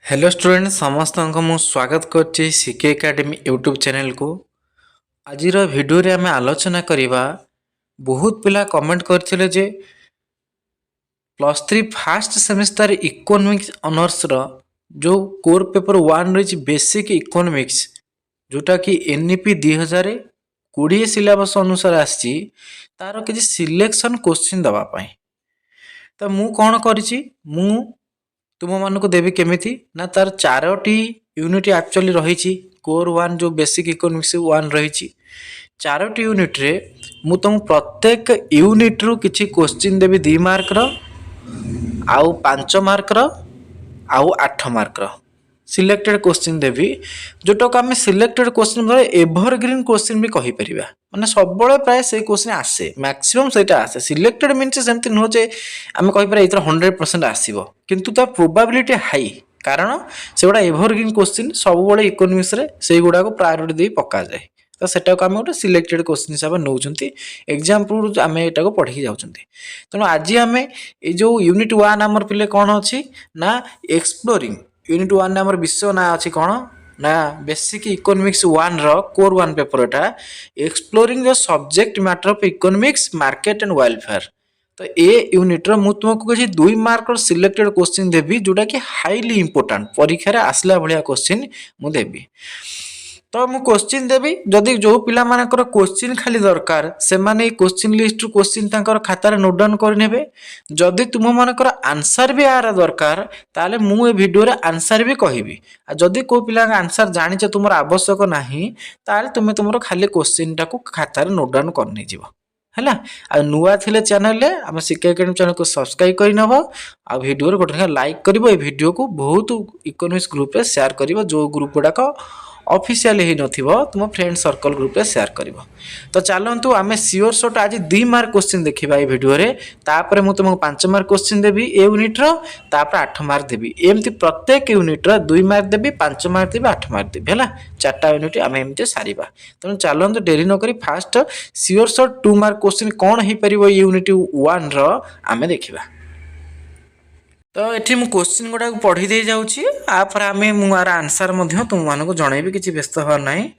Hello student समस्त को स्वागत करछि सीके एकेडमी यूट्यूब चैनल को। आज वीडियो रे आम आलोचना करवा बहुत पिला कमेंट करथिले जे +3 फास्ट सेमेस्टर इकोनॉमिक्स ऑनर्स रो जो कोर पेपर 1 रही बेसिक इकोनॉमिक्स जोटा कि एनईपी 2020 सिलेबस अनुसार आसी तार किसी सिलेक्शन क्वेश्चन दवा पाई। तो मु कौन करिछि मु तुम मानक देवी केमिति ना तार 4टी यूनिट एक्चुअली रही कोर 1 जो बेसिक इकोनॉमिक्स 1 रही 4टी यूनिट रे मु तुम प्रत्येक यूनिट रु किछि क्वेश्चन देवी 2 मार्क रो आउ 5 मार्क रो आउ 8 मार्क रो सिलेक्टेड क्वेश्चन देवी जोटा को आम सिलेक्टेड क्वेश्चन एभरग्रीन क्वेश्चन भी कहि परिबा माने सब बळे प्राय से क्वेश्चन आसे मैक्सिमम सेटा आसे सिलेक्टेड मीन्स सेमति न जे आम कहि पर इतर 100% आसीबो किंतु ता प्रोबेबिलिटी हाई कारण सेगुडा एभरग्रीन क्वेश्चन सब बळे इकोनॉमिक्स रे सेई गुडा को प्रायोरिटी दे पक्का जाय तो सेटा को आम गोटे सिलेक्टेड क्वेश्चन हिसाब नौचंती एग्जांपल आम एटा को पढ़ी जाउचंती। तेणु आज आम ए जो यूनिट 1 आमर पिले कोन अछि ना एक्सप्लोरिंग यूनिट 1 आमर विषय ना अछि कोन ना basic economics 1 row core 1 paper Etah exploring the subject matter of economics market and welfare. तो ए यूनिट रो मु तुमको किछि 2 मार्क रो सिलेक्टेड क्वेश्चन देबी जोटा कि हाईली इंपोर्टेंट परीक्षा रे आसला भलिया क्वेश्चन मु देबी। तो मु क्वेश्चन देबी जदि जो पिला मानकर क्वेश्चन खाली दरकार से माने क्वेश्चन लिस्ट रु क्वेश्चन तांकर खाता रे नोट डाउन कर नेबे जदि तुम मानकर आंसर भी आर दरकार ताले मु ए वीडियो रे आंसर भी कहिबी आ जदि को पिला आंसर जानि छ तुमर आवश्यक नाही ताले तुमे तुमर खाली क्वेश्चन टा को खाता रे नोट डाउन कर नै जीवो हैला। आ नुआ थिले चैनल ले हम सीके एकेडमी चैनल को सब्सक्राइब करि नबो आ वीडियो रे गोटे लाइक करिवो ए वीडियो को बहुत इकोनॉमिक्स ग्रुप रे शेयर करिवो जो ग्रुप गुडा को ऑफिशियल ही नथिबो तुम फ्रेंड सर्कल ग्रुप रे शेयर करिवो। तो चलंतु आमे सियोर शॉट आज 2 मार्क क्वेश्चन देखिबा ए वीडियो रे तापर मु तुमको 5 mark question Devi a unit रो तापर 8 मार्क देबी एमती प्रत्येक यूनिट रो 2 मार्क देबी 5 मार्क देबी 8 मार्क देबी हैला 4टा यूनिट आमे एमती सारीबा। तेणु चलंतु देरी न करी fast sure shot 2 mark question कोन हे परिबो यूनिट 1 रो आमे देखिबा। तो ये मुझे क्वेश्चन गुड़ा पढ़ी दे जाऊँगी आपर आम मुझार आंसर तुम मानक जनइबी किसी व्यस्त हबार ना है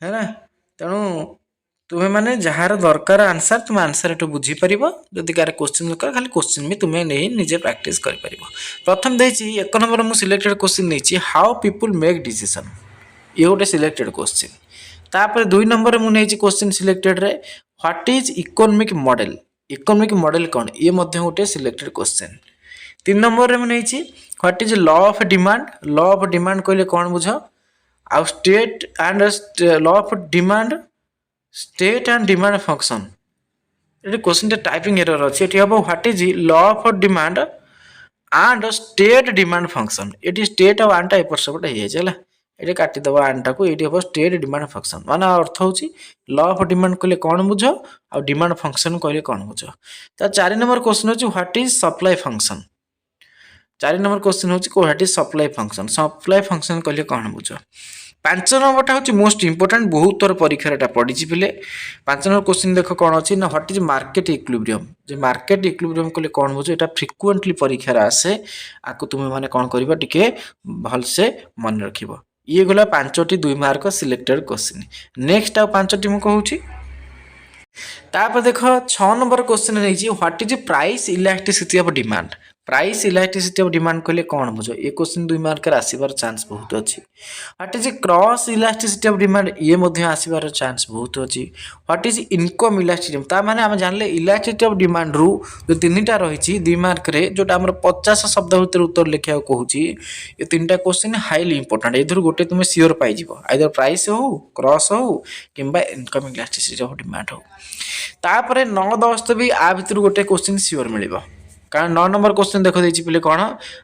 ना। तेणु तुम्हें माने जार दरकार आंसर तुम आंसर ये बुझीपर जदि कार क्वेश्चन दरकार खाली क्वेश्चन भी तुम्हें नहीं निजे प्राक्टिस कर प्रथम देती 1 नंबर मुझे सिलेक्टेड क्वेश्चन नहीं हाउ पीपुल मेक डिसीजन ये गोटे सिलेक्टेड क्वेश्चन। तापर 2 नंबर मुझे क्वेश्चन सिलेक्टेड रे व्हाट इज इकोनॉमिक मॉडल कौन ये गोटे सिलेक्टेड क्वेश्चन। 3 नंबर में नहीं what is law of demand कहले कौन बुझ आउ स्टेट एंड डिमांड फंक्शन ये क्वेश्चन टाइपिंग एरर अच्छे ये हम what is law of demand and state demand function ये स्टेट और आनटा एपट सेपट हो जाए ये काटिदेव आनटा को ये हम स्टेट डिमांड फंक्शन मान अर्थ हूँ लॉ ऑफ डिमांड कहले कौन बुझ आ डिमांड फंक्शन कहले कौन बुझ। तो 4 नंबर क्वेश्चन हूँ what is supply function 4 number question हूँ व्हाट इज सप्लाई फंक्शन कहले कौन बुझ। 5 नंबर हूँ मोस्ट इंपोर्टेंट बहुत थर परीक्षा पड़ी पिले 5 नंबर क्वेश्चन देख कौन अच्छी ना what is market equilibrium market equilibrium कहले कौन बुझ यहाँ फ्रिक्वेंटली परीक्षा आसे आपको तुम्हें माने कौन कर टे भलसे मन रख ये गला 5टी 2 मार्क सिलेक्टेड क्वेश्चन। नेक्स्ट आ 5टी मुझे कहूँ तापर देख 6 नंबर क्वेश्चन नहीं what is price elasticity of demand कहले कौन बुझ ये क्वेश्चन 2 मार्क आसबार चांस बहुत अच्छी। What is cross elasticity of demand ये आसबार चांस बहुत अच्छी। व्हाट इज इनकम इलास्टिसिटी ता माने हम जानले इलास्टिसिटी ऑफ डिमांड रु जो 3टा रही 2 मार्क रे जोटा हमर 50 शब्द भीतर उत्तर लिखा कहूँ ये 3टा क्वेश्चन हाईली इंपोर्टेंट एधर गोटे तुम सियोर पाई आइदर प्राइस हो क्रॉस हो किंबा इनकम इलास्टिसिटी ऑफ डिमांड हो। तापर 9 10 भी आ भीतर गोटे क्वेश्चन सियोर मिलिबो कारण 9 नंबर क्वेश्चन देख देछि पिले कौन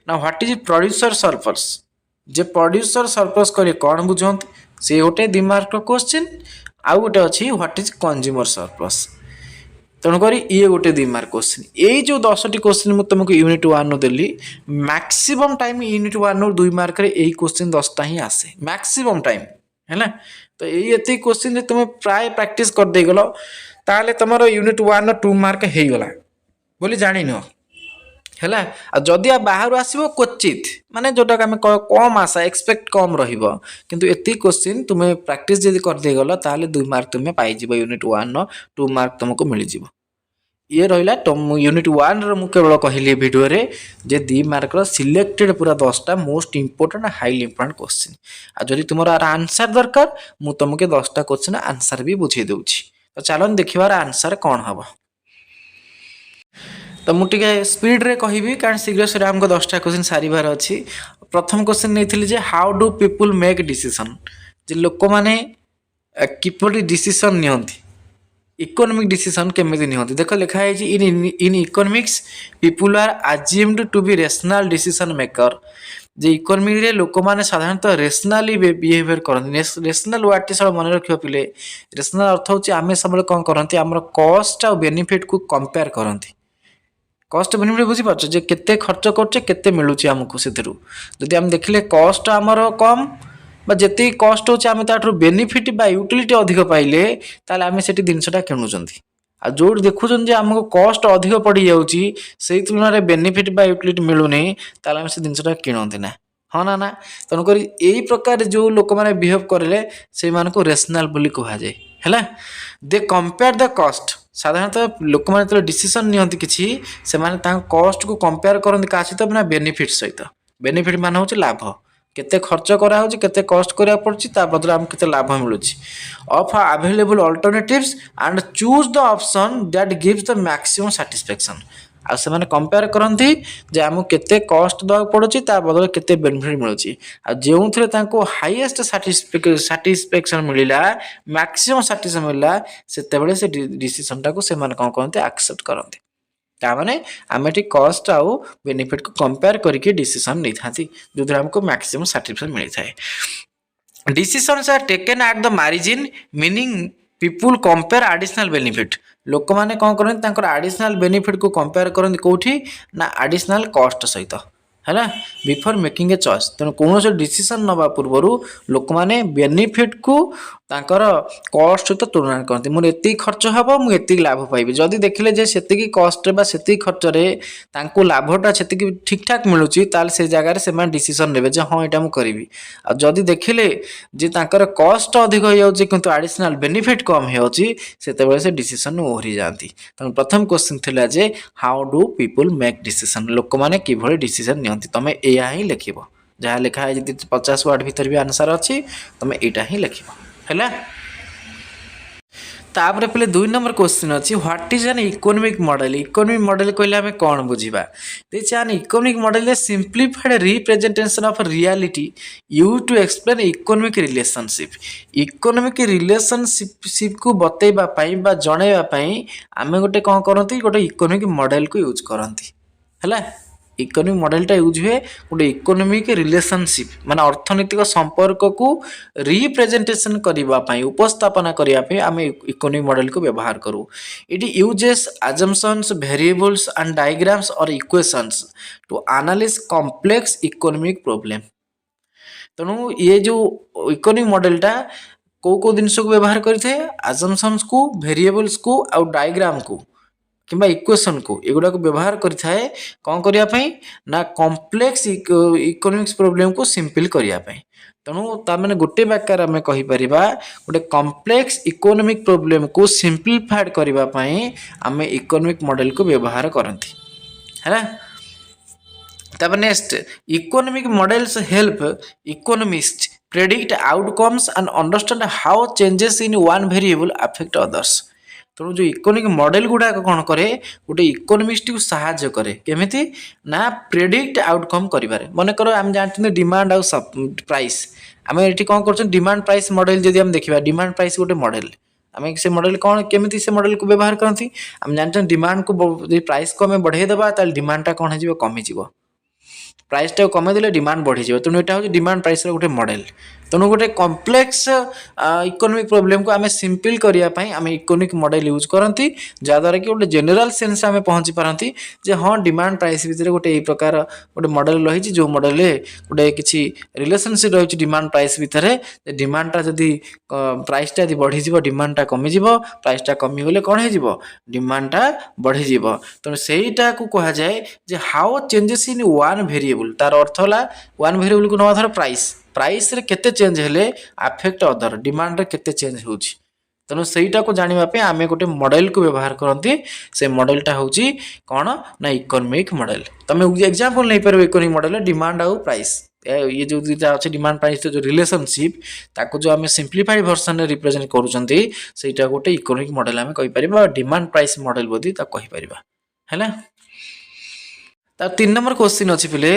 ना what is producer surplus J producer surplus करे कौन बुझंत से गोटे 2 मार्क क्वेश्चन आउ गोटे अछि व्हाट इज कंज्यूमर सरप्लस तेणुक ये गोटे 2 मार्क क्वेश्चन ये जो 10टी क्वेश्चन मुझे तुमको यूनिट 1 नु देली मैक्सिमम टाइम यूनिट 1 नु 2 मार्क रे यही क्वेश्चन 10टा ही आसे मैक्सिमम टाइम है ना। तो ये क्वेश्चन तुम प्राय प्रैक्टिस कर दे गलो ताले तुम यूनिट 1 2 मार्क हो गला बोली जानी न। ହେଲା। ଆଉ ଯଦି ବାହାରୁ ଆସିବ କ୍ୱଚିତ ମାନେ ଯେଉଁଟାକି ଆମେ କମ୍ ଆଶା ଏକ୍ସପେକ୍ଟ କମ୍ ରହିବ, କିନ୍ତୁ ଏତିକି କୋଶ୍ଚିନ୍ ତୁମେ ପ୍ରାକ୍ଟିସ୍ ଯଦି କରିଦେଇଗଲ ତାହେଲେ 2 ମାର୍କ ତୁମେ ପାଇଯିବ। ୟୁନିଟ୍ 1ର 2 ମାର୍କ ତୁମକୁ ମିଳିଯିବ। ଇଏ ରହିଲା ୟୁନିଟ୍ 1ର ମୁଁ କେବଳ କହିଲି ଏ ଭିଡ଼ିଓରେ ଯେ 2 ମାର୍କର ସିଲେକ୍ଟେଡ଼ ପୁରା 10ଟା most important highly important question. ଆଉ ଯଦି ତୁମର ଆର ଆନ୍ସର ଦରକାର ମୁଁ ତୁମକୁ 10ଟା କୋଶ୍ଚିନ୍ ଆନ୍ସର ବି ବୁଝେଇ ଦେଉଛି। ତ ଚାଲନ୍ତୁ ଦେଖିବାର ଆନ୍ସର କ'ଣ ହେବ। ତ ମୁଁ ଟିକେ ସ୍ପିଡ଼ରେ କହିବି କାରଣ ଶୀଘ୍ର ଶୀଘ୍ର ଆମକୁ 10ଟା କୋଶ୍ଚିନ୍ ସାରିବାର ଅଛି। ପ୍ରଥମ କୋଶ୍ଚିନ୍ ନେଇଥିଲି ଯେ ହାଉ ଡୁ ପିପୁଲ୍ ମେକ୍ ଡିସିସନ୍, ଯେ ଲୋକମାନେ କିପରି ଡିସିସନ୍ ନିଅନ୍ତି, ଇକୋନୋମିକ୍ ଡିସିସନ୍ କେମିତି ନିଅନ୍ତି। ଦେଖ ଲେଖା ହେଇଛି in economics people are assumed to be rational decision maker, ଯେ ଇକୋନୋମିରେ ଲୋକମାନେ ସାଧାରଣତଃ ରେସନାଲି ବିହେଭିୟର କରନ୍ତି। ରେସନାଲ୍ ୱାର୍ଡ଼ଟି ସବୁ ମନେ ରଖିବ ପିଲେ। ରେସନାଲ୍ ଅର୍ଥ ହେଉଛି ଆମେ ସବୁବେଳେ କ'ଣ କରନ୍ତି, ଆମର କଷ୍ଟ ଆଉ ବେନିଫିଟ୍କୁ କମ୍ପେୟାର କରନ୍ତି। କଷ୍ଟ ବେନିଫିଟ୍ ବୁଝିପାରୁଛ, ଯେ କେତେ ଖର୍ଚ୍ଚ କରୁଛେ କେତେ ମିଳୁଛି ଆମକୁ ସେଥିରୁ। ଯଦି ଆମେ ଦେଖିଲେ କଷ୍ଟ ଆମର କମ୍ ବା ଯେତିକି କଷ୍ଟ ହେଉଛି ଆମେ ତାଠାରୁ ବେନିଫିଟ୍ ବା ୟୁଟିଲିଟି ଅଧିକ ପାଇଲେ ତାହେଲେ ଆମେ ସେଠି ଜିନିଷଟା କିଣୁଛନ୍ତି। ଆଉ ଯେଉଁଠି ଦେଖୁଛନ୍ତି ଯେ ଆମକୁ କଷ୍ଟ ଅଧିକ ପଡ଼ିଯାଉଛି ସେଇ ତୁଳନାରେ ବେନିଫିଟ୍ ବା ୟୁଟିଲିଟି ମିଳୁନି ତାହେଲେ ଆମେ ସେ ଜିନିଷଟା କିଣନ୍ତି ନା। ହଁ ନା ନା। ତେଣୁକରି ଏଇ ପ୍ରକାର ଯେଉଁ ଲୋକମାନେ ବିହେଭ୍ କରିଲେ ସେଇମାନଙ୍କୁ ରେସନାଲ୍ ବୋଲି କୁହାଯାଏ। ହେଲା। ଦେ କମ୍ପେୟାର ଦ କଷ୍ଟ, ସାଧାରଣତଃ ଲୋକମାନେ ଯେତେବେଳେ ଡିସିସନ୍ ନିଅନ୍ତି କିଛି ସେମାନେ ତାଙ୍କ କଷ୍ଟକୁ କମ୍ପେୟାର କରନ୍ତି କାହା ସହିତ ନା ବେନିଫିଟ୍ ସହିତ। ବେନିଫିଟ୍ ମାନେ ହେଉଛି ଲାଭ, କେତେ ଖର୍ଚ୍ଚ କରାହେଉଛି କେତେ କଷ୍ଟ କରିବାକୁ ପଡ଼ୁଛି ତା ବଦଳରେ ଆମକୁ କେତେ ଲାଭ ମିଳୁଛି। Of available alternatives and choose the option that gives the maximum satisfaction. ଆଉ ସେମାନେ କମ୍ପେୟାର କରନ୍ତି ଯେ ଆମକୁ କେତେ କଷ୍ଟ ଦେବାକୁ ପଡ଼ୁଛି ତା ବଦଳରେ କେତେ ବେନିଫିଟ୍ ମିଳୁଛି। ଆଉ ଯେଉଁଥିରେ ତାଙ୍କୁ ହାଇଏଷ୍ଟ ସାଟିସ୍ଫ୍ୟାକ୍ସନ୍ ମିଳିଲା, ମ୍ୟାକ୍ସିମମ୍ ସାଟିସ୍ଫ୍ୟାକ୍ସନ୍ ମିଳିଲା, ସେତେବେଳେ ସେ ଡିସିସନ୍ଟାକୁ ସେମାନେ କ'ଣ କରନ୍ତି, ଆକ୍ସେପ୍ଟ କରନ୍ତି। ତାମାନେ ଆମେ ଏଠି କଷ୍ଟ ଆଉ ବେନିଫିଟ୍କୁ କମ୍ପେୟାର କରିକି ଡିସିସନ୍ ନେଇଥାନ୍ତି ଯେଉଁଥିରେ ଆମକୁ ମ୍ୟାକ୍ସିମମ୍ ସାଟିସ୍ଫ୍ୟାକ୍ସନ୍ ମିଳିଥାଏ। Decisions are taken at the margin meaning people compare additional benefit. ଲୋକମାନେ କ'ଣ କରନ୍ତି ତାଙ୍କର ଆଡ଼ିସନାଲ୍ ବେନିଫିଟ୍କୁ କମ୍ପେୟାର କରନ୍ତି କେଉଁଠି ନା ଆଡ଼ିସନାଲ୍ କଷ୍ଟ ସହିତ। ହେଲା। ବିଫୋର୍ ମେକିଂ ଏ ଚଏସ୍, ତେଣୁ କୌଣସି ଡିସିସନ୍ ନେବା ପୂର୍ବରୁ ଲୋକମାନେ ବେନିଫିଟ୍କୁ ତାଙ୍କର କଷ୍ଟ ସହିତ ତୁଳନା କରନ୍ତି। ମୋର ଏତିକି ଖର୍ଚ୍ଚ ହେବ ମୁଁ ଏତିକି ଲାଭ ପାଇବି। ଯଦି ଦେଖିଲେ ଯେ ସେତିକି କଷ୍ଟରେ ବା ସେତିକି ଖର୍ଚ୍ଚରେ ତାଙ୍କୁ ଲାଭଟା ସେତିକି ଠିକ୍ଠାକ୍ ମିଳୁଛି ତାହେଲେ ସେ ଜାଗାରେ ସେମାନେ ଡିସିସନ୍ ନେବେ ଯେ ହଁ ଏଇଟା ମୁଁ କରିବି। ଆଉ ଯଦି ଦେଖିଲେ ଯେ ତାଙ୍କର କଷ୍ଟ ଅଧିକ ହେଇଯାଉଛି କିନ୍ତୁ ଆଡ଼ିସନାଲ୍ ବେନିଫିଟ୍ କମ୍ ହେଇଯାଉଛି ସେତେବେଳେ ସେ ଡିସିସନ୍ ଓହରି ଯାଆନ୍ତି। ତେଣୁ ପ୍ରଥମ କ୍ୱେଶ୍ଚିନ୍ ଥିଲା ଯେ ହାଉ ଡୁ ପିପୁଲ୍ ମେକ୍ ଡିସିସନ୍, ଲୋକମାନେ କିଭଳି ଡିସିସନ୍ ନିଅନ୍ତି। ତୁମେ ଏଇଆ ହିଁ ଲେଖିବ, ଯାହା ଲେଖା ହେଇଛି 50 ୱାର୍ଡ଼ ଭିତରେ ବି ଆନ୍ସର୍ ଅଛି, ତୁମେ ଏଇଟା ହିଁ ଲେଖିବ। ହେଲା। ତାପରେ ପିଲେ 2 ନମ୍ବର କ୍ୱେଶ୍ଚିନ୍ ଅଛି what is an economic model. Economic model କହିଲେ ଆମେ କ'ଣ ବୁଝିବା। ଦେଇଛି an economic model a simplified representation of reality use to explain economic relationship. Economic ରିଲେସନସିପ୍କୁ ବତେଇବା ପାଇଁ ବା ଜଣାଇବା ପାଇଁ ଆମେ ଗୋଟେ କ'ଣ କରନ୍ତି, ଗୋଟେ ଇକୋନୋମିକ୍ ମଡେଲ୍କୁ ୟୁଜ୍ କରନ୍ତି। ହେଲା। ଇକୋନୋମିକ୍ ମଡେଲ୍ଟା ୟୁଜ୍ ହୁଏ ଗୋଟେ ଇକୋନୋମିକ୍ ରିଲେସନସିପ୍ ମାନେ ଅର୍ଥନୈତିକ ସମ୍ପର୍କକୁ ରିପ୍ରେଜେଣ୍ଟେସନ୍ କରିବା ପାଇଁ ଉପସ୍ଥାପନା କରିବା ପାଇଁ ଆମେ ଇକୋନୋମିକ୍ ମଡେଲ୍କୁ ବ୍ୟବହାର କରୁ। It uses assumptions variables and diagrams or equations to analyse complex economic problem. ତେଣୁ ଇଏ ଯେଉଁ ଇକୋନୋମିକ୍ ମଡେଲ୍ଟା କେଉଁ ଜିନିଷକୁ ବ୍ୟବହାର କରିଥାଏ, ଆଜମ୍ପସନ୍ସକୁ ଭେରିଏବଲ୍ସକୁ ଆଉ ଡାଇଗ୍ରାମକୁ କିମ୍ବା ଇକ୍ୱେସନ୍କୁ ଏଗୁଡ଼ାକୁ ବ୍ୟବହାର କରିଥାଏ କ'ଣ କରିବା ପାଇଁ ନା କମ୍ପ୍ଲେକ୍ସ ଇକୋନୋମିକ୍ସ ପ୍ରୋବ୍ଲେମ୍କୁ ସିମ୍ପଲ୍ କରିବା ପାଇଁ। ତେଣୁ ତାମାନେ ଗୋଟେ ବାକ୍ୟରେ ଆମେ କହିପାରିବା ଗୋଟେ କମ୍ପ୍ଲେକ୍ସ ଇକୋନୋମିକ୍ ପ୍ରୋବ୍ଲେମ୍କୁ ସିମ୍ପ୍ଲିଫାଏଡ୍ କରିବା ପାଇଁ ଆମେ ଇକୋନୋମିକ୍ ମଡେଲ୍କୁ ବ୍ୟବହାର କରନ୍ତି। ହେଲା। ତାପରେ next economic models help economist predict outcomes and understand how changes in one variable affect others. ତେଣୁ ଯେଉଁ ଇକୋନୋମିକ୍ ମଡେଲ୍ ଗୁଡ଼ାକ କ'ଣ କରେ, ଗୋଟେ ଇକୋନୋମିଷ୍ଟକୁ ସାହାଯ୍ୟ କରେ କେମିତି ନା ପ୍ରେଡିକ୍ଟ ଆଉଟକମ୍ କରିବାରେ। ମନେକର ଆମେ ଜାଣିଛନ୍ତି ଡିମାଣ୍ଡ ଆଉ ପ୍ରାଇସ୍, ଆମେ ଏଠି କ'ଣ କରୁଛନ୍ତି ଡିମାଣ୍ଡ ପ୍ରାଇସ୍ ମଡେଲ୍ ଯଦି ଆମେ ଦେଖିବା, ଡିମାଣ୍ଡ ପ୍ରାଇସ୍ ଗୋଟେ ମଡେଲ୍, ଆମେ ସେ ମଡେଲ୍ କ'ଣ କେମିତି ସେ ମଡେଲ୍କୁ ବ୍ୟବହାର କରନ୍ତି, ଆମେ ଜାଣିଛନ୍ତି ଡିମାଣ୍ଡକୁ ଯଦି ପ୍ରାଇସ୍କୁ ଆମେ ବଢ଼େଇ ଦେବା ତାହେଲେ ଡିମାଣ୍ଡଟା କ'ଣ ହେଇଯିବ, କମିଯିବ। ପ୍ରାଇସ୍ଟାକୁ କମେଇ ଦେଲେ ଡିମାଣ୍ଡ ବଢ଼ିଯିବ। ତେଣୁ ଏଇଟା ହେଉଛି ଡିମାଣ୍ଡ ପ୍ରାଇସ୍ର ଗୋଟେ ମଡେଲ୍। तेणु गोटे कम्प्लेक्स इकोनोमिक प्रोब्लेम को आम सिंपल करने आम इकोनोमिक मॉडल यूज करती जहाँद्वारा कि गोटे जनरल सेन्स आम पहुँची पारती जे हाँ डिमांड प्राइस भितर गोटे यही प्रकार गोटे मॉडल रही जो मॉडल गोटे किसी रिलेशनशिप रही डिमांड प्राइस भितर डिमांडटा जदि प्राइसटा यदि बढ़ीज डिमांडटा कमिज प्राइसटा कमिगले कौन हो डिमांडटा बढ़ीज तेणु सहीटा को कह जाए जे how changes in one variable तार अर्थ है वन वेरिएबल को नवा धर प्राइस प्राइस रे केते चेंज हेले अफेक्ट अदर डिमांड रे केते चेंज होउची तेणु सहीटा को जानवाई आम गोटे मॉडल को व्यवहार करती से मॉडलटा हूँ कौन ना इकोनॉमिक मॉडल तुम एग्जांपल नहीं पार इकोनॉमिक मॉडल डिमांड आउ प्राइस ये जो दुईटा अच्छे डिमांड प्राइस जो रिलेशनशिप ताको जो आम सिंप्लीफाइड वर्सन रिप्रेजेंट करूँ गोटे इकोनॉमिक मॉडल आम कहीपर डिमांड प्राइस मॉडल बोली कहीपर है। तार 3 नंबर क्वेश्चन अच्छी पे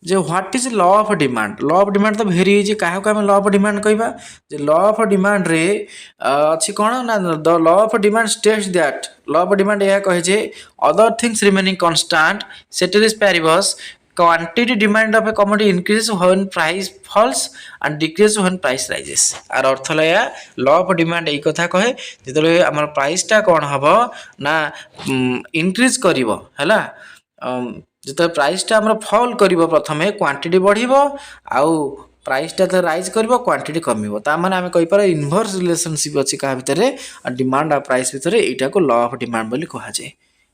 जे what is law of demand तो भेरी है क्या आम लॉ ऑफ डिमांड कहवा जे लॉ ऑफ डिमांड रे अच्छी कौन ना the law of demand states that law of demand यह कहे जे other things remaining constant ceteris paribus quantity demand of a commodity increases when price falls and decreases when price rises आर अर्थ है लॉ ऑफ डिमांड यही कथा कहे जो आम प्राइसटा कौन हम ना इनक्रीज कर जो प्राइसटा आम फॉल कर प्रथम क्वांटिटी बढ़ आउ प्राइसटा तो राइज कर क्वांटिटी कमिबो ताମାନେ आम कहीपर इनवर्स रिलेशनशिप अच्छी क्या भितर डिमांड आ प्राइस भितर यहाँ को लॉ ऑफ डिमांड बोली कहुए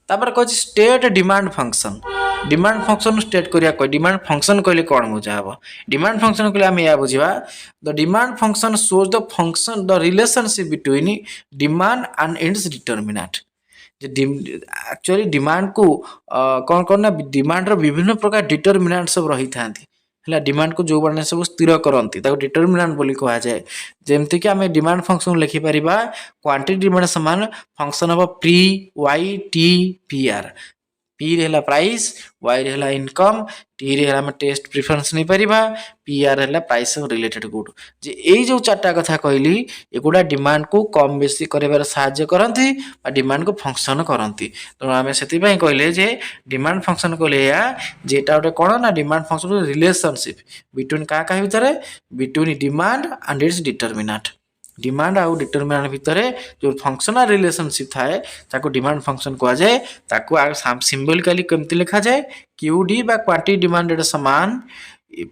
तापर कह स्टेट डिमांड फंक्शन स्टेट करिया डिमांड फंक्शन कहले कौन बुझा हम डिमांड फंक्शन कहले आम या बुझा the demand function shows the relationship between demand and it's determinant actually demand को कौन कौन ना डिमांड विभिन्न प्रकार डिटरमिनेंट सब रही था डिमांड को जो मैंने सब स्थिर करती डिटरमिनेंट बोली कह जाए जमती कि आम डिमांड फंक्शन लिखिपर क्वांटिटी डिमांड समान फंक्शन हम P Y T P R P रे प्राइस वाई रे इनकम टी रे आम टेस्ट प्रिफरेंस नहीं पारिबा पी आर है प्राइस रिलेटेड गुड जे यही जो 4टा कथा कहली एगुड़ा डिमांड को कम बेसी कर साहाय्य करती डिमांड को फंक्शन करती तेणु आम से कहले जे डिमांड फंक्शन कहले या जेटा गोटे कौन ना डिमांड फंक्शन रिलेशनशिप बिटवीन क्या भितर between demand and it's determinant demand आउ डिटरमिनेंट भितर जो फंक्शनल रिलेशनशिप थाए ताको डिमांड फंक्शन कह जाए ताको सिंबलिकली केमती लिखा जाए क्यूडी बा क्वांटिटी डिमांडेड समान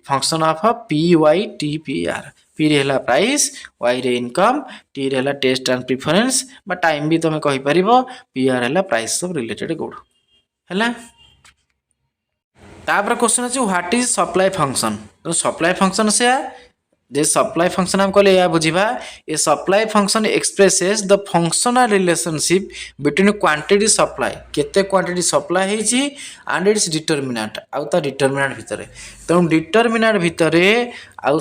function of P Y T P R P रे प्राइस वाई रे इनकम टी रे टेस्ट एंड प्रिफरेंस बा टाइम भी तुम कहि परिबो पी आर है प्राइस सब रिलेटेड गुड है। तापर क्वेश्चन अच्छे व्हाट इज सप्लाई फंक्शन तो सप्लाई फंक्शन से जे सप्लाई फंक्शन हम कहले या बुझिबा a supply function expresses the functional relationship between quantity supply केते क्वांटिटी सप्लाई हेची एंड इट्स डिटरमिनेंट आउ ता डिटरमिनेंट भितर तेणु डिटरमिनेंट भितर आउ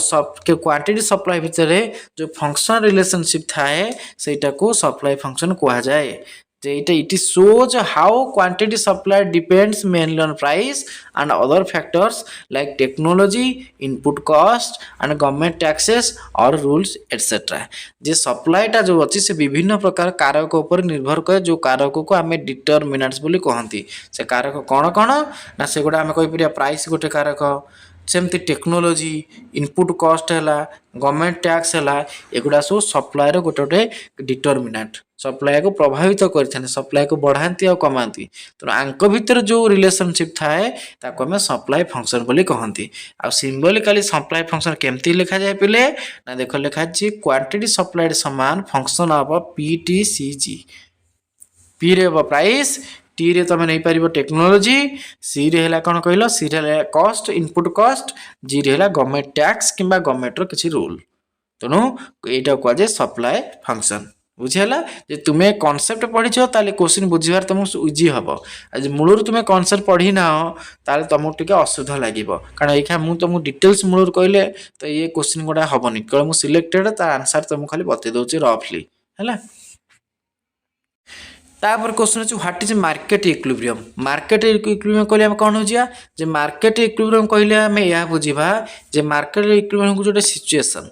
क्वांटिटी सप्लाई भितर जो फंक्शनल रिलेशनशिप थाए सेटा को सप्लाई फंक्शन कहा जाए it shows how quantity supply depends mainly on price and other factors like technology, input cost and government taxes or rules etc. J supply टा जो अच्छी से विभिन्न प्रकार कारक ऊपर निर्भर करे जो कारक को आम डिटरमिनेंट्स बोली कहती से कारक कौन कौन ना से गोटे आम कहीपर प्राइस गोटे कारक सेमती टेक्नोलोजी इनपुट कॉस्ट है गवर्नमेंट टैक्स है एगुड़ा सब सप्लायर गोटे गोटे डिटरमिनेंट सप्लाई को प्रभावित करते सप्लाई को बढ़ाती और कमाती तेणु आंक भितर जो रिलेशनशिप थाए ताको आम सप्लाई फंक्शन बोली कहती आ सिंबलिकली सप्लाई फंक्शन केमती लिखा जाए पिले ना देख लिखा क्वांटिटी सप्लाइड समान function of P T C G P रे प्राइस टी रे तुम नहीं पार टेक्नोलोजी सी रे है कौन कहल सी रे कॉस्ट इनपुट कॉस्ट जी रे है गवर्नमेंट टैक्स किंबा गवर्नमेंट रो किसी रूल तेणु यहाँ कहुए सप्लाई फंक्शन बुझीगला जे तुम्हें कॉन्सेप्ट पढ़ीछ ताले क्वेश्चन बुझीबार तुमको इजी हम आज मूलर तुम्हें कॉन्सेप्ट पढ़ी ना ताले तुमको टिके असुविधा लगे कारण ये मुझे तुमको डिटेल्स मूलर कहले तो ये क्वेश्चन गुड़ा हेनी केवल मुझे सिलेक्टेड तार आंसर तुमको खाली बतई दूसरी रफली है। तापर क्वेश्चन अच्छे व्हाट इज मार्केट इक्विलिब्रियम कहले कौन हो मार्केट इक्विलिब्रियम कहले आम यह बुझा जे मार्केट इक्विलिब्रियम जो सिचुएशन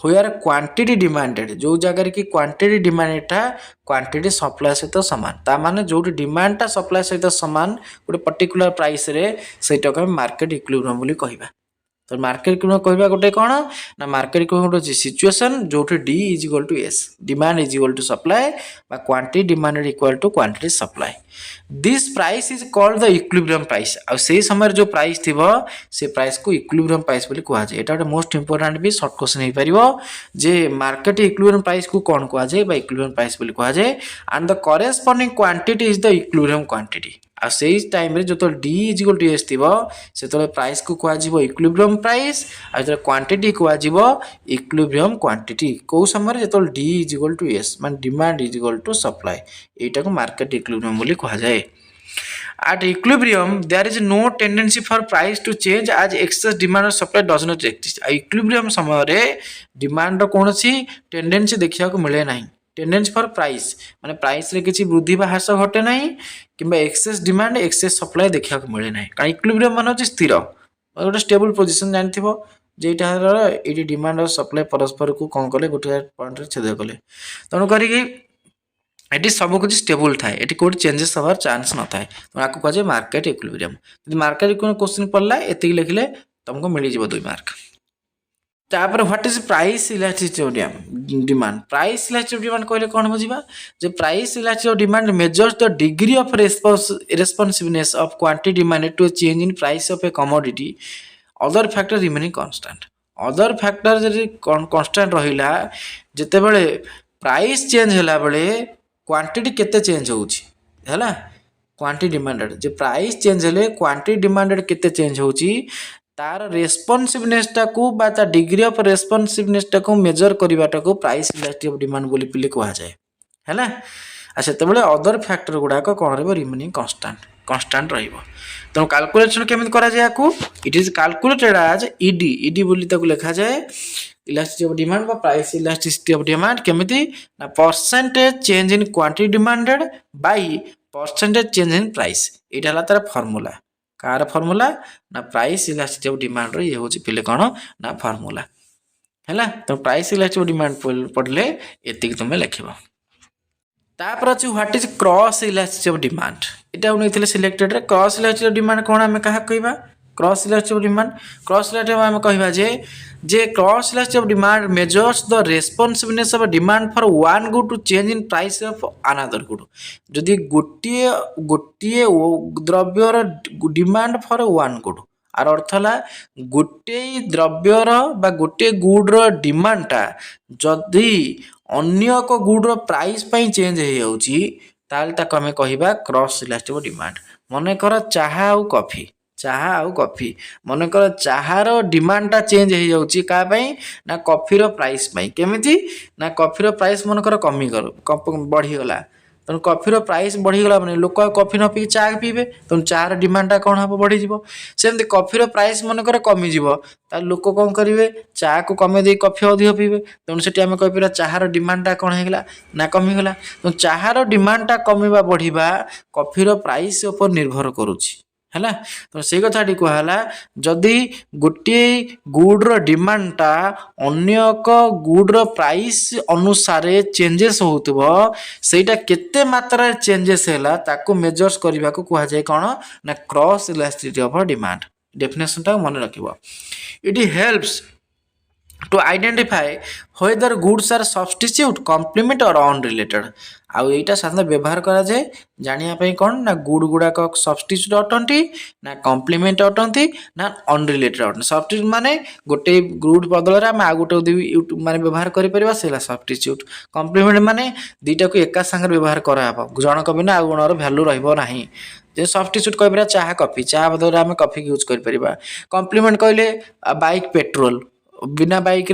व्हेयर क्वांटिटी डिमांडेड जो जगह की क्वांटिटी डिमांडेडटा क्वांटिटी सप्लाई सहित सामान ता माने जो डिमांडटा सप्लाई सहित सामान गोटे पर्टिकुलर प्राइस रे सेटा को मार्केट इक्विलिब्रियम बोली कहबा तो मार्केट इक्विलिब्रियम कहवा गोटे कौन ना मार्केट इक्विलिब्रियम गोटे सिचुएशन जो D is equal to S demand is equal to supply बा quantity demanded equal to quantity supply this price is called the equilibrium price आ से समय जो प्राइस थिबो से प्राइस को इक्विलिब्रियम प्राइस बोली कहा जाए एटा मोस्ट इंपोर्टेंट भी शॉर्ट क्वेश्चन हो पारिबो जे मार्केट इक्विलिब्रियम प्राइस को कौन कहा जाए बा इक्विलिब्रियम प्राइस बोली कहा जाए and the corresponding quantity is the equilibrium quantity आ से टाइम रे जो D is equal to S थिबो से तो प्राइस को कहा जिवो इक्विलिब्रियम प्राइस आ जो क्वांटिटी कहा जिवो इक्विलिब्रियम क्वांटिटी को समय जो D is equal to S माने demand is equal to supply एटा को मार्केट इक्विलिब्रियम बोली कहा जाए At equilibrium, there is no tendency for price to change as excess demand or supply does not exist. Equilibrium समय रे demand रो कौन सी tendency देखिया को मिले नहीं. Tendency for price माने price रे किसी वृद्धि बा ह्रास घटे नहीं किंबा excess demand excess supply देखिया को मिले नहीं. कारण equilibrium माने होची स्थिर गोटे स्टेबल पोजीशन जानथिबो जेटा एटी डिमांड और सप्लाई परस्पर को कौन कले गोटे पॉइंट रे छेद कले तणु करी एटी सब कुछ स्टेबल थाए एटी कोड चेंजेस हबार चांस न थाए तो आपको कह जाए मार्केट इक्विलिब्रियम यदि मार्केट इक्विलिब्रियम क्वेश्चन पड़ला एति लिखले तुमको मिल जिवो 2 मार्क तापर what is price elasticity of demand price elasticity of demand कहले कोन बुझिबा जे price elasticity of demand measures the degree of responsiveness of quantity demanded to change in price of a commodity other factor remaining constant other factor जदि constant रहिला जते बेले price change होला बेले क्वांटिटी केते चेंज होउची हैला क्वांटिटी डिमांडेड जे price change हेले क्वांटिटी डिमांडेड केते चेंज होउची तार रेस्पॉन्सिवनेस टा को बा ता डिग्री ऑफ रेस्पॉन्सिवनेस टा को मेजर करिवाटा को प्राइस इलास्टिसिटी ऑफ डिमांड बोली पिले कहा जाए हैला अच्छा तबले अदर फैक्टर गुडा को कोन रहबो रिमेनिंग कांस्टेंट रहइबो तो कैलकुलेशन केमित करा जाय को it is calculated as ED बोली ताको लिखा जाए इलास्टिसिटी ऑफ डिमांड बा प्राइस इलास्टिसिटी ऑफ डिमांड केमिति ना percentage change in quantity demanded by percentage change in price एटा हला तार फार्मूला कार फार्मूला ना प्राइस इलास्टिसिटी ऑफ डिमांड रे ये होची पिले कोन ना फार्मूला हैला तो प्राइस इलास्टिसिटी ऑफ डिमांड पढ़ले एतिक तुमे लिखिबो तापर अछि what is cross elasticity of demand एटा उनेथिले सिलेक्टेड रे क्रॉस इलास्टिसिटी ऑफ डिमांड कोन हमें कहा कहबा cross elasticity of demand cross elasticity हमें कहबा जे cross elasticity of demand measures the responsiveness of demand for one good to change in price of another good जदि गोटिए द्रव्यर डिमांड फॉर वन गुड आर अर्थ है गोटे द्रव्यर बा गोटे गुड्र डिमांडटा जदि अन्य को गुड्र प्राइस पई चेंज हो जाउची ताल ताको हमें कहबा क्रॉस इलास्टिसिटी ऑफ डिमांड मने कर चाहा आउ कॉफी मन कर चाहार डिमांडटा चेंज हो जाउची का पई ना कॉफीर प्राइस पई केमिति ना कॉफीर प्राइस मन कर कमी बढ़ी गला तो कॉफीर प्राइस बढ़ी गला माने लोक कॉफी न पी चा पीबे तो चार डिमांडटा कोन हबो बढ़ी जिवो सेमति कॉफीर प्राइस मन कर कमी जिवो ता लोक कोन करिवे चा को कमे दे कॉफी अधिक पीबे तो सेठी हम कहि पिरा चाहार डिमांडटा कोन हे गला ना कमी गला तो चाहार डिमांडटा कमीबा बढ़ीबा कॉफीर प्राइस ऊपर निर्भर करूची हैला तो से कथाटी कहला जदि गोटे गुड्र डिमांडटा अन्य को गुड्र प्राइस अनुसार चेंजेस होतबो सेटा केते मात्रा चेंजेस हैला ताको मेजर्स करबा को कहा जाय कोन ना cross elasticity of demand definition ता मन रखिबो it helps to identify whether goods are substitute complement or unrelated आउ एटा साधारण व्यवहार करा जाए जानिया पई कोन ना गुड गुडा को सब्स्टिट्यूट अटंती ना कॉम्प्लीमेंट अटंती ना अनरिलेटेड अटंती सब्स्टिट्यूट माने गोटे गुड बदल रे हम आ गोटे माने व्यवहार करि परिबा सेला सब्स्टिट्यूट कॉम्प्लीमेंट माने दीटा को एका संग व्यवहार करा हबो जण को बिना आ गुणर वैल्यू रहबो नाही जे सब्स्टिट्यूट कहबरा चाह कॉफी चाह बदल रे हम कॉफी यूज करि परिबा कॉम्प्लीमेंट कहले बाइक पेट्रोल बिना बाइक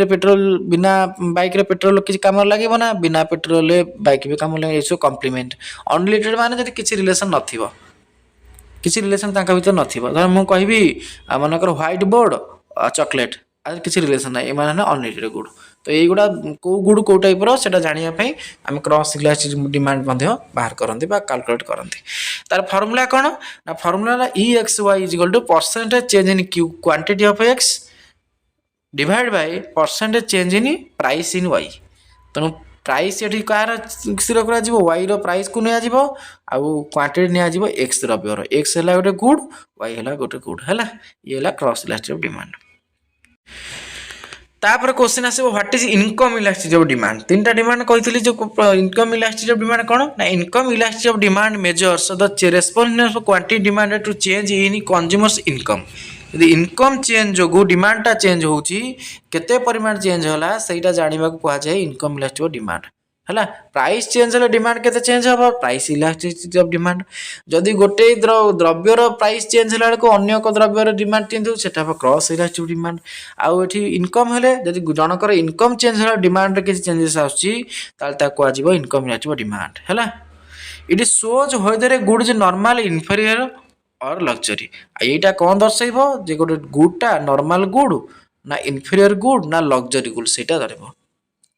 रे पेट्रोल किसी काम लागेबो ना बिना पेट्रोल रे बाइक भी काम लागे इसो कॉम्प्लीमेंट अनरिलेटेड माने जदि किसी रिलेशन नथिबो किसी रिलेशन ताका भीतर नथिबो धर मु कहबी मनकर व्हाइट बोर्ड चॉकलेट आ किसी रिलेशन ना ए माने अनरिलेटेड गुड तो एई गुडा को गुड को टाइप रो सेटा जानिया पई हम क्रॉस इलास्टिसिटी डिमांड मध्ये बाहर करंती बा कैलकुलेट करंती तार फार्मूला कोन ना formula EXY = percentage change in quantity of x divide by percentage change in price in y Tanu price एठी कार स्थिर करा जिवो y रो प्राइस को निया जिवो आ क्वांटिटी निया जिवो x द्रव्यर x हला गोटे गुड y हला गोटे गुड हला ये हला क्रॉस इलास्टिसिटी ऑफ डिमांड तापर क्वेश्चन आसो what is income elasticity of demand. तीन डिमांड कही जो इनकम इलास्टिसिटी ऑफ डिमांड कौन ना income elasticity of demand measures the responsible of quantity demand to change in consumers income. यदि income change जो डिमांडटा चेंज होची केते परिमाण चेंज होला सेटा जानिबा को कहा जाय इनकम इलास्टिसिटी ऑफ डिमांड है। प्राइस चेंज हेल्ले डिमांड केते चेंज हम प्राइस इलास्टिसिटी ऑफ डिमांड। जदि गोटे द्रव्यर प्राइस चेंज होला को अन्य एक द्रव्यर डिमांड चेंज हो सेटा क्रॉस इलास्टिसिटी ऑफ डिमांड। आउ एठी इनकम हेले जदि जनकर इनकम चेंज होला डिमांड रे किछि चेंजेस आउची ताल ता को आजिबो इनकम इलास्टिसिटी ऑफ डिमांड हैला। It shows whether a good is normal inferior और लग्जरी। एटा कोन दर्शाइबो जे गोटे गुडटा नॉर्मल गुड ना इंफीरियर गुड ना लग्जरी गुड सेटा धरबो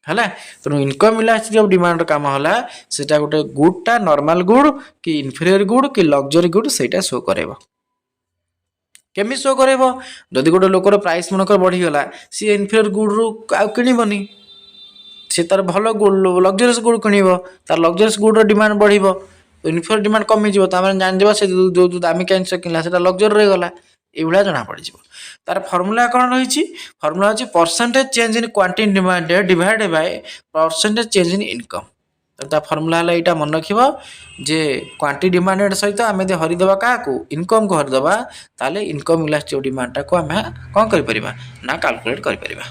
है। तेणु इनकम इलास्टिसिटी ऑफ डिमांड काम है सेटा गोटे गुडटा नॉर्मल गुड कि इंफीरियर गुड कि लग्जरी गुड सेटा शो करेबो। केमी शो करेबो जदि गोटे लोकर प्राइस मनकर बढ़ीगला सी इंफीरियर गुड रु किणबनी सी तार भल गुड लग्जरियस गुड किणव तार लग्जरियस गुड डिमांड बढ़िबो इंफीरियर डिमांड कमिଯିବ ताମାନେ ଜାଣିଯିବା ସେ जो दामिका जिनिस किनला सेटा लग्जरी रही गला एभଳିଆ जଣା पड़िଯିବ। तार फर्मुला कौन रही फर्मुला होची percentage change in quantity demand divided by percentage change in income. ता फर्मुला है यहाँ मन रखिबो जे क्वांटिटी डिमांड सहित आम हरिदेवा क्या इनकम को हरिदेवा ताले इनकम इलास्टिसिटी ऑफ डिमांड को आम कौन कर परिबा ना कैलकुलेट कर परिबा।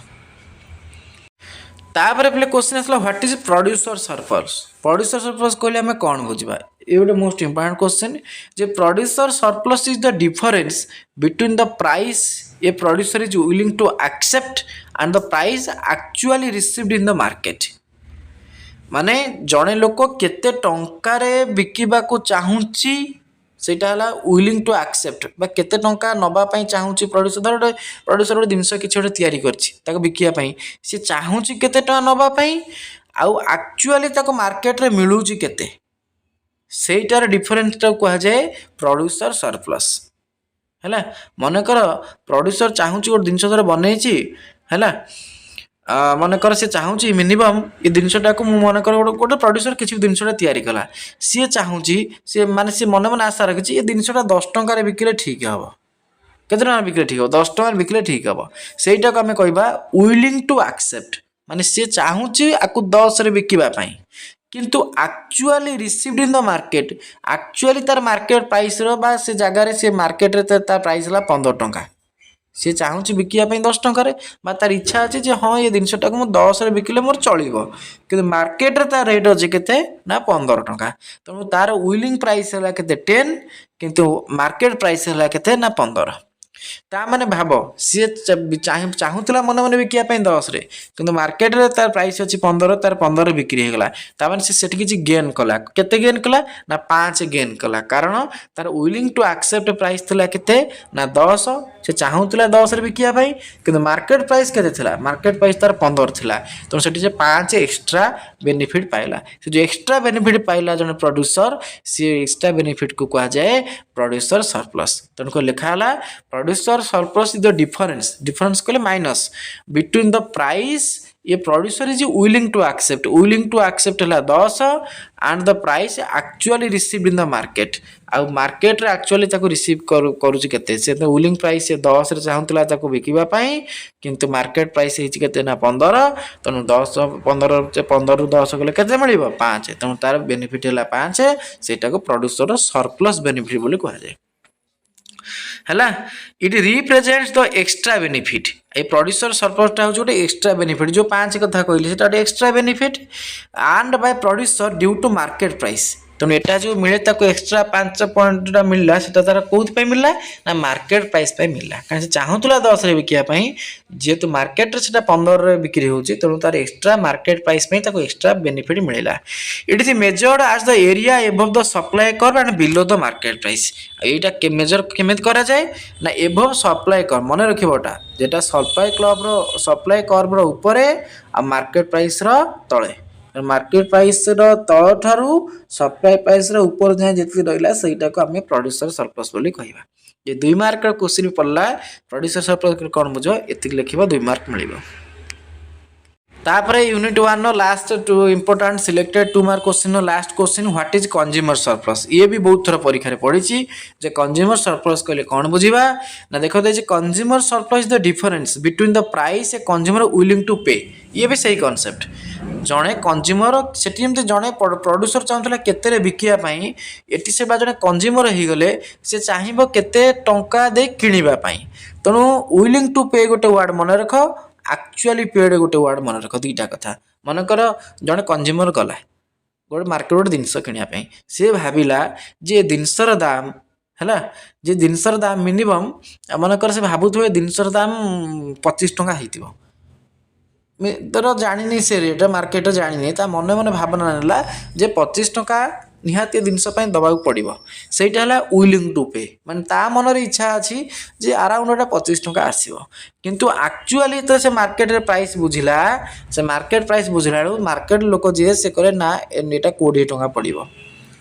तापर पे क्वेश्चन आसला what is producer surplus. Producer surplus कहले आम कौन बुझा ये गोटे मोस्ट इंपोर्टेंट क्वेश्चन जे producer surplus is the difference between the price a producer is willing to accept and the price actually received in the market. माने जड़े लोक केते टंकार बिकिबा को चाहूँची सेटा हला विलिंग टू एक्सेप्ट बा केते टंका नबा पई चाहूँची प्रोड्यूसर धर प्रोड्यूसर गोटे जिनस किसी गोटे तैयारी करछि ताको बिकिया पई से चाहूँची केते टंका नबा पई आउ एक्चुअली ताको मार्केट रे मिलूची केते सेटार डिफरेंस टा कहा जाए प्रोड्यूसर सरप्लस है। मनकर प्रोड्यूसर चाहूँगी गोटे जिनस धर बनई है मनकर सी चाहूँगी मिनिमम ये जिनटा को मनकर गोटे प्रोड्यूसर किसी जिनसा तैयारी कला सी चाहूँगी सी माने सी मन मन आशा रखी ये जिनसा 10 टंकार बिकिले ठीक हम केते टंका बिकिले ठीक हम 10 टंकार बिकिले ठीक हम सेटा को आम कहबा विलिंग टू एक्सेप्ट माने सी चाहूँगी आपको 10 रे बिकिबा पई किंतु actually received in the market actually तार मार्केट प्राइस रो बा से जगह रे से मार्केट रे तार प्राइस ला 15 टंका सी चाहूँगी बिकिया 10 टंकार बा तार इच्छा अच्छे जे हाँ ये जिनटा को 10 रे बिकिले मोर चलिबो किंतु मार्केट रे तार रेट अच्छे केते ना 15 टंका तेणु तार विलिंग प्राइस है केते 10 किंतु मार्केट प्राइस है केते ना 15 ता माने भाव सी चाहूला मन मन बिकिया 10 रे किंतु मार्केट रे तार प्राइस अच्छी 15 तार 15 बिक्री होगला ता माने सी सेठी किछि गेन कला केते गेन कला ना 5 गेन कला कारण तार विलिंग टू एक्सेप्ट प्राइस थिला केते ना 10 से चाहूला 10 रे बिकिया पई किंतु मार्केट प्राइस केते थिला मार्केट प्राइस तार 15 थिला तो सेठी से 5 एक्स्ट्रा बेनिफिट पाइला से जो एक्स्ट्रा बेनिफिट पाइला जने प्रोड्यूसर सी एक्स्ट्रा बेनिफिट को कहा जाए प्रोड्यूसर सरप्लस तनको लिखा हला producer surplus is the difference कहले माइनस बिटवीन द प्राइस ये producer is willing to accept है 10 and the price actually received in the market आ मार्केट रे एक्चुअली ताको रिसीव करूची केते से तो विलिंग प्राइस से 10 रे चाहूतला ताको बिकिबा पई किंतु मार्केट प्राइस हिच केते ना 15 तनु 10 15 रु 10 गले केते मिलिबो 5 तनु तार बेनिफिट हैला 5 सेटा को प्रोड्यूसर सरप्लस बेनिफिट बोली कहा जाय है। It represents the extra benefit a producer surplus टा हो एक्स्ट्रा बेनिफिट जो 5 कथा कहली सेटा extra benefit and by producer due to market price तेणु एटा जो मिले ताको एक्स्ट्रा 5 पॉइंट मिलला सेटा तार कोथ पे मिलला ना मार्केट प्राइस पे मिलला कारण से चाहूतला 10 रे बिकिया पई जेतु मार्केट रे सेटा 15 रे बिक्री होची तेणु तार एक्स्ट्रा मार्केट प्राइस पे ताको एक्स्ट्रा बेनिफिट मिलला। It is measured as the area above the supply curve and below the market price एटा के मेजर केमेत करा जाए ना एबव सप्लाई कर्व मन रखिबोटा जेटा सप्लाई कर्व रो ऊपरे आ मार्केट प्राइस रो तळे मार्केट प्राइस रो तळ ठारू सप्लाई प्राइस रो ऊपर जाय जेति रहिला सेटा को हमें प्रोड्यूसर सरप्लस बोली कहबा। ये 2 मार्क रो क्वेश्चन पड़ला प्रोड्यूसर सरप्लस कोन बुझो एति लिखिबो 2 मार्क मिलिबो। तापर unit 1 last two important selected 2 mark question last question what is consumer surplus ये भी बहुत थर परीक्षा पड़ी जे कंज्यूमर सरप्लस कहले कौन बुझा ना देखो consumer surplus the difference between the price a consumer willing to pay ये भी सही कॉन्सेप्ट जड़े कंज्यूमर से जड़े प्रोड्यूसर चाहूला केते बिकापी ये से जड़े कंज्यूमर हो गले से चाहब केते टंका दे किणवाई तेणु विलिंग टू पे गोटे वार्ड मन रख एक्चुअली पेड गोटे वार्ड मन रख दुईटा कथा मनकर जड़े कंज्यूमर गला गोटे मार्केट गोटे जिनस किणापी सी भाविला जे जिनसर दाम है जे जिनसर दाम मिनिमम मनकर से भावुए जिनसर दाम 25 टंका हो तर जानी से रेट मार्केट जानी मन मन भावना ना जे 25 टंका निहाती जिनस दबाक पड़ो सहीटा है विलिंग टू पे माने ता मनर इच्छा अच्छी जे अराउंड 25 टंका आसो किंतु एक्चुअली तो से मार्केट प्राइस बुझिला से मार्केट प्राइस बुझला मार्केट लोक जी से करे ना एटा 20 टंका पड़ो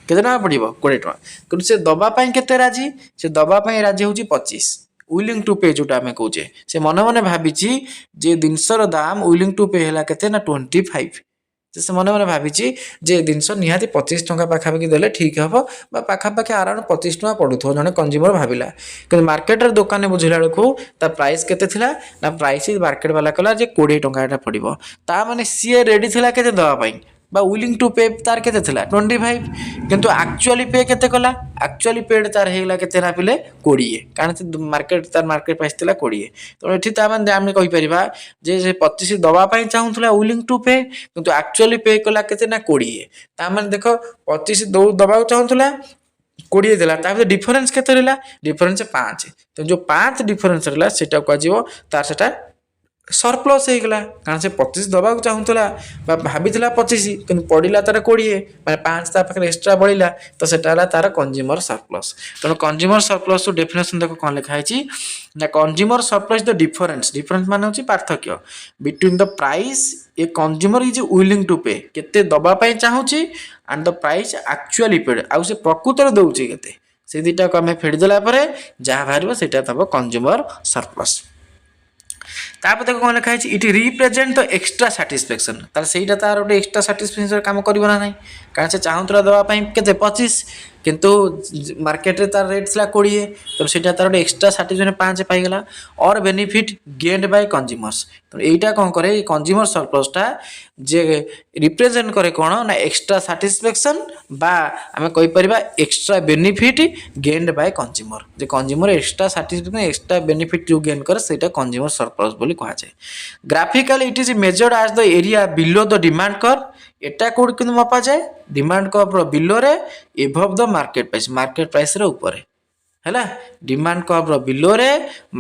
केते टंका पड़ो 20 टंका किंतु से दबापाई केते राजी से दबापाई राजी हूँ 25 विलिंग टू पे जोटा आम कहे से मन मन भावी जे जिनसर दाम विलिंग टू पे है केते ना 25 से मन मन भावी जे जिनस निहाती 25 टंका पाखापाखि देले ठीक हम पाखापाखि अराउंड 25 टंका पड़ुथो जड़े कंज्यूमर भाविला कि मार्केट दुकान बुझला बेलू प्राइस केते थिला ना प्राइस मार्केट वाला कहला जे 20 टंका पड़ो ता माने सी रेडी थिला केते दवापाई बा विलिंग टू पे तार केते थिला 25 किंतु एक्चुअली पे केते कला एक्चुअली पेड तार हेगला केते ना पिले 20 कारण से मार्केट तार मार्केट प्राइस थिला 20 तो एठी ता माने हम कहि परिबा जे 25 दबा पई चाहुथला विलिंग टू पे किंतु एक्चुअली पे कला केते ना 20 ता माने देखो 25 दबा चाहुथला 20 देला तापर डिफरेंस केते रहला डिफरेंस 5 तो जो 5 डिफरेंस रहला सेटा को जीवो तार सेटा सरप्लस हो गला कारण से 25 दबा चाहूला भाभी 25 कि पड़ा तार 20 मैं 5 पाखे एक्सट्रा बढ़ला तो सेटा तार कंज्यूमर सरप्लस तेणु कंज्यूमर सरप्लस डेफिनेशन देख कौन लिखाई ना consumer surplus the difference difference मान हूँ पार्थक्य between the price a consumer is willing to pay केते दबापाई चाहूँगी and the price actually paid आउ से प्रकृत दौर के से दुटा को आम फेड़देला जहाँ बाहर से कंज्यूमर सरप्लस तापर देखो कौन लिखाई it represent the extra satisfaction तार सहीटा तार गोटे एक्सट्रा साटिस्फैक्शन काम कर ना ना कारण से चाहूला दवापाई के 25 किंतु मार्केट रे तार रेट था 20 तो सीटा तार गोटे एक्सट्रा साटिस्फैक्शन 5 पाईगला और बेनिफिट गेन्ड बाय कंज्यूमर्स तो यहीटा कौन करे कंज्यूमर सरप्लसटा जे रिप्रेजेंट करे कौन ना एक्सट्रा साटिस्फैक्शन बा आम कहीपर extra benefit gained by consumer जे consumer extra satisfaction extra benefit जो गेन करे सेटा कंज्यूमर सरप्लस बोली कहा जाए graphically it is measured as the area below the demand curve एटा कोड किंतु मपा जाए डिमांड कर्व बिलो रे एबव द मार्केट प्राइस रे ऊपर है डिमांड कर्व बिलो रे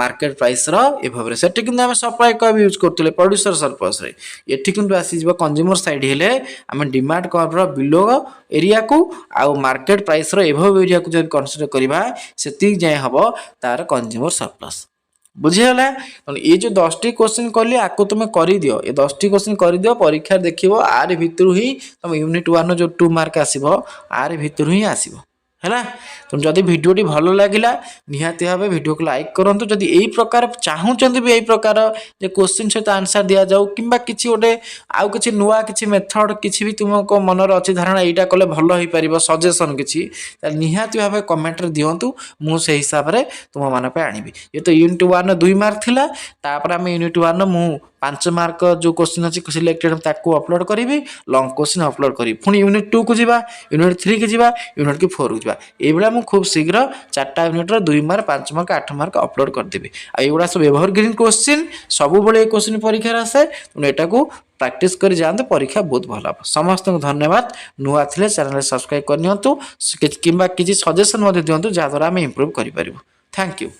मार्केट प्राइस एभव रे सेठी किंतु हम सप्लाई कर्व यूज करतले प्रोड्यूसर सरप्लस रे एठी किंतु आसी जिवो कंज्यूमर साइड हेले हम डिमांड कर्व बिलो एरिया को आउ मार्केट प्राइस एभव एरिया को जब कंसीडर करबा सेति जाय हबो तार कंज्यूमर सरप्लस बुझीगला ये जो 10टी क्वेश्चन कली आपको तुम कर दियो ये 10टी क्वेश्चन कर दियो परीक्षा देखिबो आर भितर ही तुम यूनिट 1 जो 2 मार्क आसीबो आर भितर ही आसीबो है तुम जदि भिडियोटी भल लगिला निहाती भाव भिडियो को लाइक करूँ जदि यही प्रकार चाहूँगी भी यही प्रकार जे क्वेश्चन सहित आंसर दि जाऊ कि किसी गोटे आउ कि नुआ कि मेथड कि भी तुमको मनर अच्छी धारणा यहाँ कले भल हो पार सजेसन किसी निहाती भाव कमेंट दिंतु मुझे हिसाब से तुम मान आनी ये तो यूनिट 1 2 मार्क थिला तापर आम यूनिट 1 मु 5 मार्क जो क्वेश्चन अच्छी सिलेक्टेड ताकू अपलोड करी लंग क्वेश्चन अपलोड करी पुणी यूनिट 2 को जीवा यूनिट 3 की जीवा यूनिट 4 को जीवा ये मुझे खूब शीघ्र 4टा unit 2 mark 5 mark 8 mark upload करदेवी आईगुड़ा सब एवरग्रीन क्वेश्चन सब बड़े क्वेश्चन परीक्षा आसे एटा को प्रैक्टिस कर जाते परीक्षा बहुत भल हम समस्त धन्यवाद नुआ थे चैनल सब्सक्राइब करनी कि किसी सजेसन दिंतु जहाँद्वारा आम इम्प्रूव करें थैंक यू।